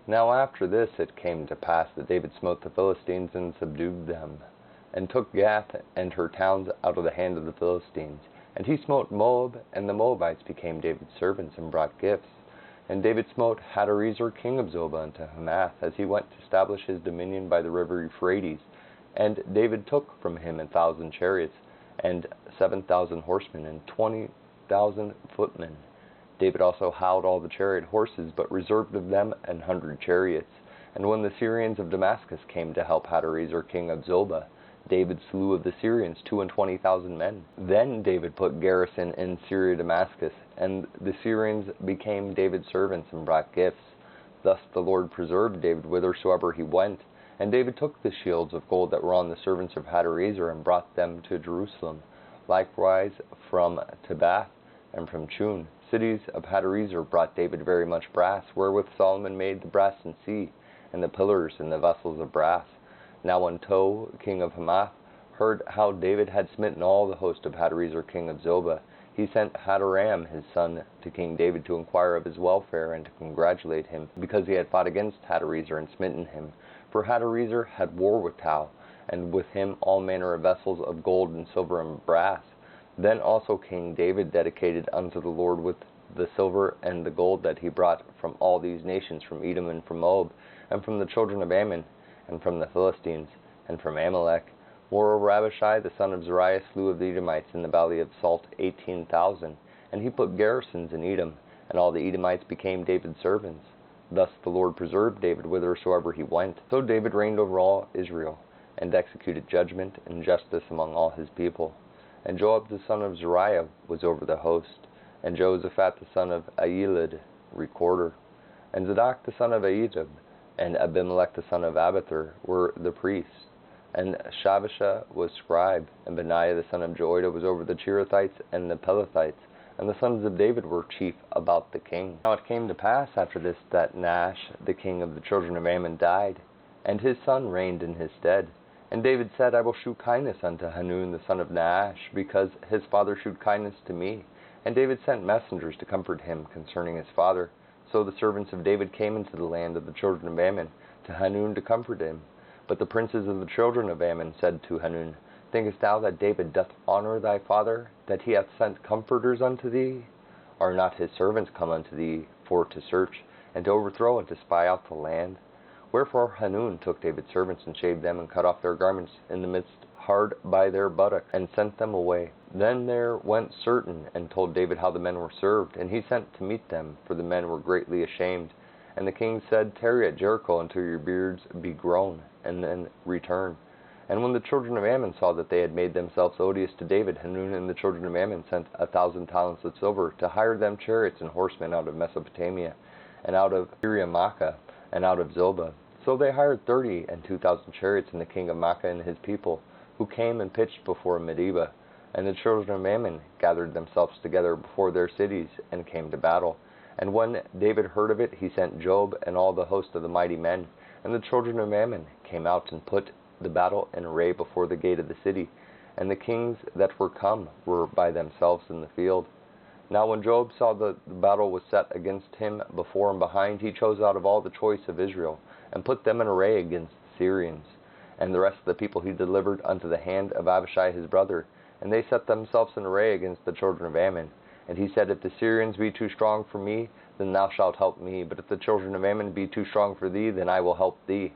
Now after this it came to pass that David smote the Philistines and subdued them, and took Gath and her towns out of the hand of the Philistines. And he smote Moab, and the Moabites became David's servants and brought gifts. And David smote Hadarezer king of Zobah unto Hamath, as he went to establish his dominion by the river Euphrates. And David took from him 1,000 chariots, and 7,000 horsemen, and 20,000 footmen. David also howled all the chariot horses, but reserved of them 100 chariots. And when the Syrians of Damascus came to help Hadarezer king of Zobah, David slew of the Syrians 22,000 men. Then David put garrison in Syria Damascus, and the Syrians became David's servants and brought gifts. Thus the Lord preserved David whithersoever he went. And David took the shields of gold that were on the servants of Hadarezer, and brought them to Jerusalem. Likewise from Tabbath and from Chun, cities of Hadarezer, brought David very much brass, wherewith Solomon made the brassen sea, and the pillars, and the vessels of brass. Now when Tou, king of Hamath, heard how David had smitten all the host of Hadarezer king of Zobah, he sent Hadoram his son to King David to inquire of his welfare, and to congratulate him, because he had fought against Hadarezer and smitten him. For Hadarezer had war with Tou, and with him all manner of vessels of gold and silver and brass. Then also King David dedicated unto the Lord with the silver and the gold that he brought from all these nations, from Edom and from Moab, and from the children of Ammon, and from the Philistines, and from Amalek. Moreover Abishai the son of Zeruiah slew of the Edomites in the valley of Salt 18,000, and he put garrisons in Edom, and all the Edomites became David's servants. Thus the Lord preserved David whithersoever he went. So David reigned over all Israel, and executed judgment and justice among all his people. And Joab the son of Zeruiah was over the host, and Jehoshaphat the son of Ahilud recorder, and Zadok the son of Ahitub, and Abimelech the son of Abithar were the priests, and Shavishah was scribe, and Benaiah the son of Joiada was over the Cherethites and the Pelethites, and the sons of David were chief about the king. Now it came to pass after this that Nahash the king of the children of Ammon died, and his son reigned in his stead. And David said, I will shew kindness unto Hanun the son of Nahash, because his father shewed kindness to me. And David sent messengers to comfort him concerning his father. So the servants of David came into the land of the children of Ammon to Hanun to comfort him. But the princes of the children of Ammon said to Hanun, Thinkest thou that David doth honor thy father, that he hath sent comforters unto thee? Are not his servants come unto thee for to search, and to overthrow, and to spy out the land? Wherefore Hanun took David's servants, and shaved them, and cut off their garments in the midst hard by their buttocks, and sent them away. Then there went certain, and told David how the men were served, and he sent to meet them, for the men were greatly ashamed. And the king said, Tarry at Jericho until your beards be grown, and then return. And when the children of Ammon saw that they had made themselves odious to David, Hanun and the children of Ammon sent 1,000 talents of silver, to hire them chariots and horsemen out of Mesopotamia, and out of Syria-Makkah, and out of Zobah. So they hired 30 and 2,000 chariots in the king of Makkah and his people, who came and pitched before Medeba. And the children of Ammon gathered themselves together before their cities, and came to battle. And when David heard of it, he sent Joab and all the host of the mighty men. And the children of Ammon came out and put the battle in array before the gate of the city. And the kings that were come were by themselves in the field. Now when Joab saw that the battle was set against him before and behind, he chose out of all the choice of Israel, and put them in array against the Syrians. And the rest of the people he delivered unto the hand of Abishai his brother, and they set themselves in array against the children of Ammon. And he said, If the Syrians be too strong for me, then thou shalt help me. But if the children of Ammon be too strong for thee, then I will help thee.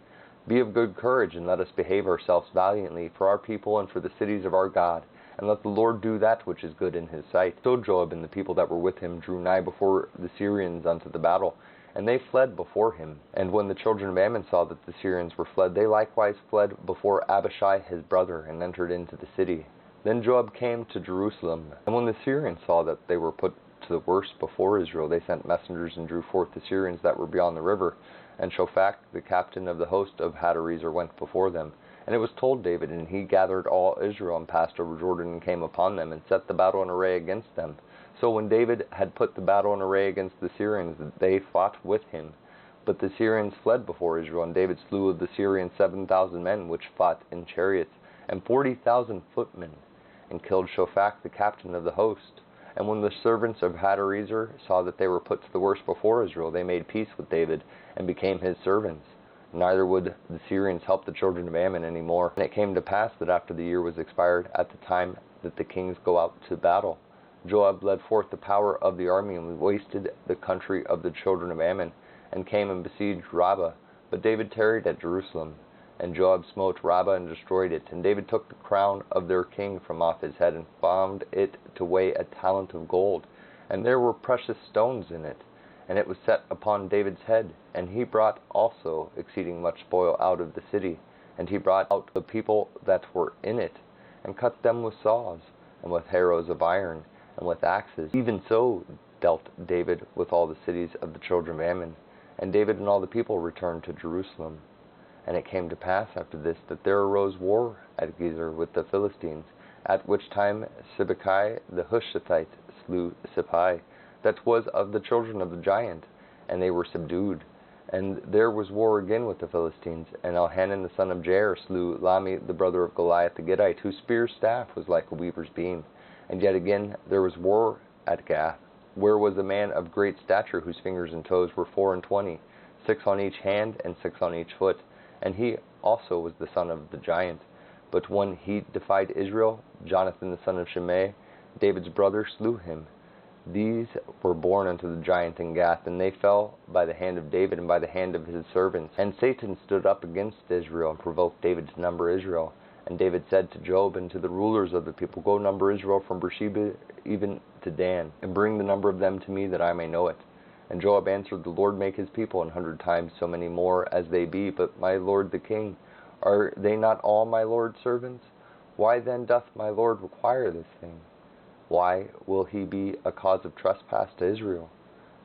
Be of good courage, and let us behave ourselves valiantly for our people and for the cities of our God, and let the Lord do that which is good in his sight. So Joab and the people that were with him drew nigh before the Syrians unto the battle, and they fled before him. And when the children of Ammon saw that the Syrians were fled, they likewise fled before Abishai his brother, and entered into the city. Then Joab came to Jerusalem, and when the Syrians saw that they were put to the worse before Israel, they sent messengers and drew forth the Syrians that were beyond the river. And Shophach, the captain of the host of Hadarezer, went before them. And it was told David, and he gathered all Israel, and passed over Jordan, and came upon them, and set the battle in array against them. So when David had put the battle in array against the Syrians, they fought with him. But the Syrians fled before Israel, and David slew of the Syrians 7,000 men, which fought in chariots, and 40,000 footmen, and killed Shophach the captain of the host. And when the servants of Hadarezer saw that they were put to the worse before Israel, they made peace with David and became his servants. Neither would the Syrians help the children of Ammon any more. And it came to pass that after the year was expired, at the time that the kings go out to battle, Joab led forth the power of the army and wasted the country of the children of Ammon, and came and besieged Rabbah. But David tarried at Jerusalem. And Joab smote Rabbah and destroyed it. And David took the crown of their king from off his head, and found it to weigh a talent of gold. And there were precious stones in it. And it was set upon David's head. And he brought also exceeding much spoil out of the city. And he brought out the people that were in it, and cut them with saws, and with harrows of iron, and with axes. Even so dealt David with all the cities of the children of Ammon. And David and all the people returned to Jerusalem. And it came to pass after this that there arose war at Gezer with the Philistines, at which time Sibbecai the Hushathite slew Sippai, that was of the children of the giant, and they were subdued. And there was war again with the Philistines, and Elhanan the son of Jair slew Lami the brother of Goliath the Gittite, whose spear staff was like a weaver's beam. And yet again there was war at Gath, where was a man of great stature, whose fingers and toes were 24, 6 on each hand and 6 on each foot. And he also was the son of the giant. But when he defied Israel, Jonathan the son of Shimei, David's brother, slew him. These were born unto the giant in Gath, and they fell by the hand of David and by the hand of his servants. And Satan stood up against Israel, and provoked David to number Israel. And David said to Joab and to the rulers of the people, Go number Israel from Beersheba even to Dan, and bring the number of them to me, that I may know it. And Joab answered, The Lord make his people 100 times so many more as they be, but my lord the king, are they not all my lord's servants? Why then doth my lord require this thing? Why will he be a cause of trespass to Israel?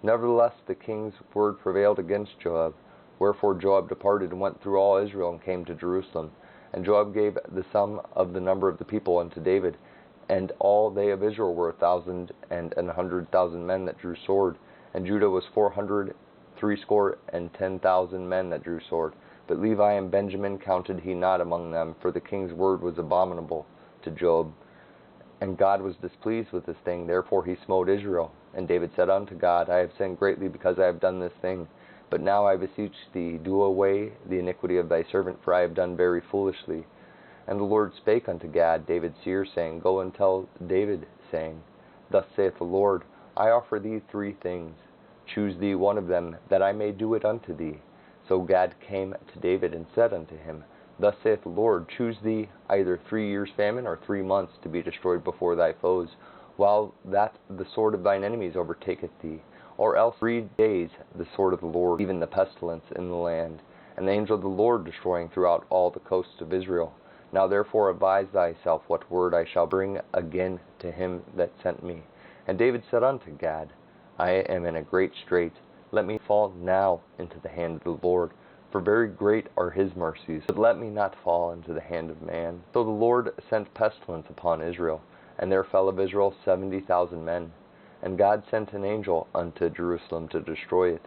Nevertheless the king's word prevailed against Joab. Wherefore Joab departed and went through all Israel, and came to Jerusalem. And Joab gave the sum of the number of the people unto David. And all they of Israel were 1,000 and 100,000 men that drew sword. And Judah was 410,000 men that drew sword. But Levi and Benjamin counted he not among them, for the king's word was abominable to Joab. And God was displeased with this thing, therefore he smote Israel. And David said unto God, I have sinned greatly because I have done this thing. But now I beseech thee, do away the iniquity of thy servant, for I have done very foolishly. And the Lord spake unto Gad, David's seer, saying, Go and tell David, saying, Thus saith the Lord, I offer thee 3 things. Choose thee one of them, that I may do it unto thee. So Gad came to David and said unto him, Thus saith the Lord, Choose thee either 3 years' famine, or 3 months to be destroyed before thy foes, while that the sword of thine enemies overtaketh thee, or else 3 days the sword of the Lord, even the pestilence in the land, and the angel of the Lord destroying throughout all the coasts of Israel. Now therefore advise thyself what word I shall bring again to him that sent me. And David said unto Gad, I am in a great strait. Let me fall now into the hand of the Lord, for very great are his mercies. But let me not fall into the hand of man. So the Lord sent pestilence upon Israel, and there fell of Israel 70,000 men. And God sent an angel unto Jerusalem to destroy it.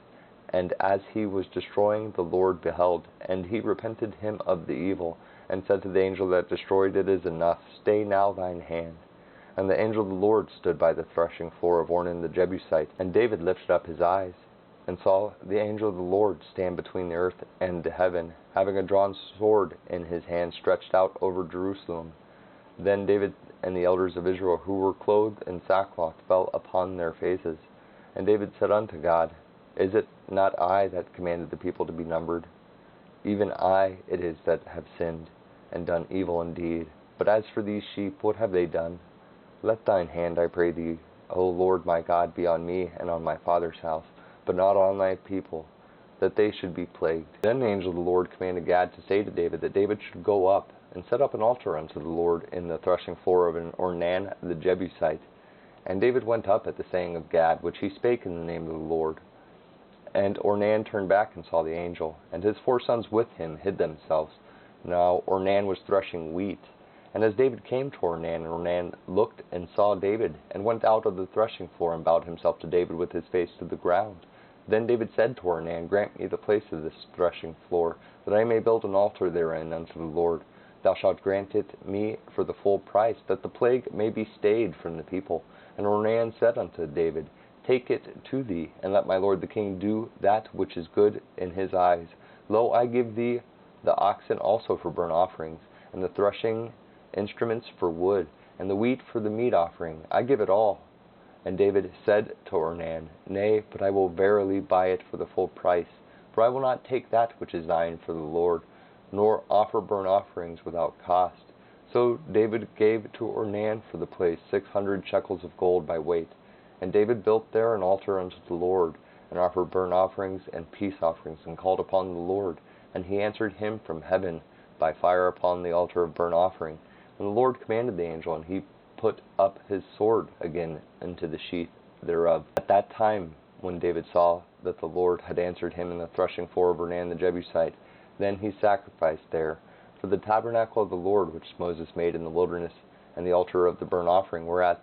And as he was destroying, the Lord beheld, and he repented him of the evil, and said to the angel that destroyed, It is enough, stay now thine hand. And the angel of the Lord stood by the threshing floor of Ornan the Jebusite. And David lifted up his eyes, and saw the angel of the Lord stand between the earth and the heaven, having a drawn sword in his hand stretched out over Jerusalem. Then David and the elders of Israel, who were clothed in sackcloth, fell upon their faces. And David said unto God, Is it not I that commanded the people to be numbered? Even I it is that have sinned, and done evil indeed. But as for these sheep, what have they done? Let thine hand, I pray thee, O Lord my God, be on me and on my father's house, but not on thy people, that they should be plagued. Then the angel of the Lord commanded Gad to say to David, that David should go up and set up an altar unto the Lord in the threshing floor of Ornan the Jebusite. And David went up at the saying of Gad, which he spake in the name of the Lord. And Ornan turned back and saw the angel, and his 4 sons with him hid themselves. Now Ornan was threshing wheat. And as David came to Ornan, Ornan looked and saw David, and went out of the threshing floor, and bowed himself to David with his face to the ground. Then David said to Ornan, Grant me the place of this threshing floor, that I may build an altar therein unto the Lord. Thou shalt grant it me for the full price, that the plague may be stayed from the people, And Ornan said unto David, Take it to thee, and let my lord the king do that which is good in his eyes. Lo, I give thee the oxen also for burnt offerings, and the threshing instruments for wood, and the wheat for the meat offering. I give it all. And David said to Ornan, Nay, but I will verily buy it for the full price. For I will not take that which is thine for the Lord, nor offer burnt offerings without cost. So David gave to Ornan for the place 600 shekels of gold by weight. And David built there an altar unto the Lord, and offered burnt offerings and peace offerings, and called upon the Lord. And he answered him from heaven by fire upon the altar of burnt offering. And the Lord commanded the angel, and he put up his sword again into the sheath thereof. At that time, when David saw that the Lord had answered him in the threshing floor of Ornan the Jebusite, then he sacrificed there. For the tabernacle of the Lord which Moses made in the wilderness, and the altar of the burnt offering, were at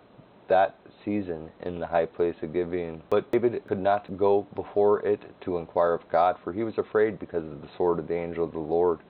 that season in the high place of Gibeon. But David could not go before it to inquire of God, for he was afraid because of the sword of the angel of the Lord.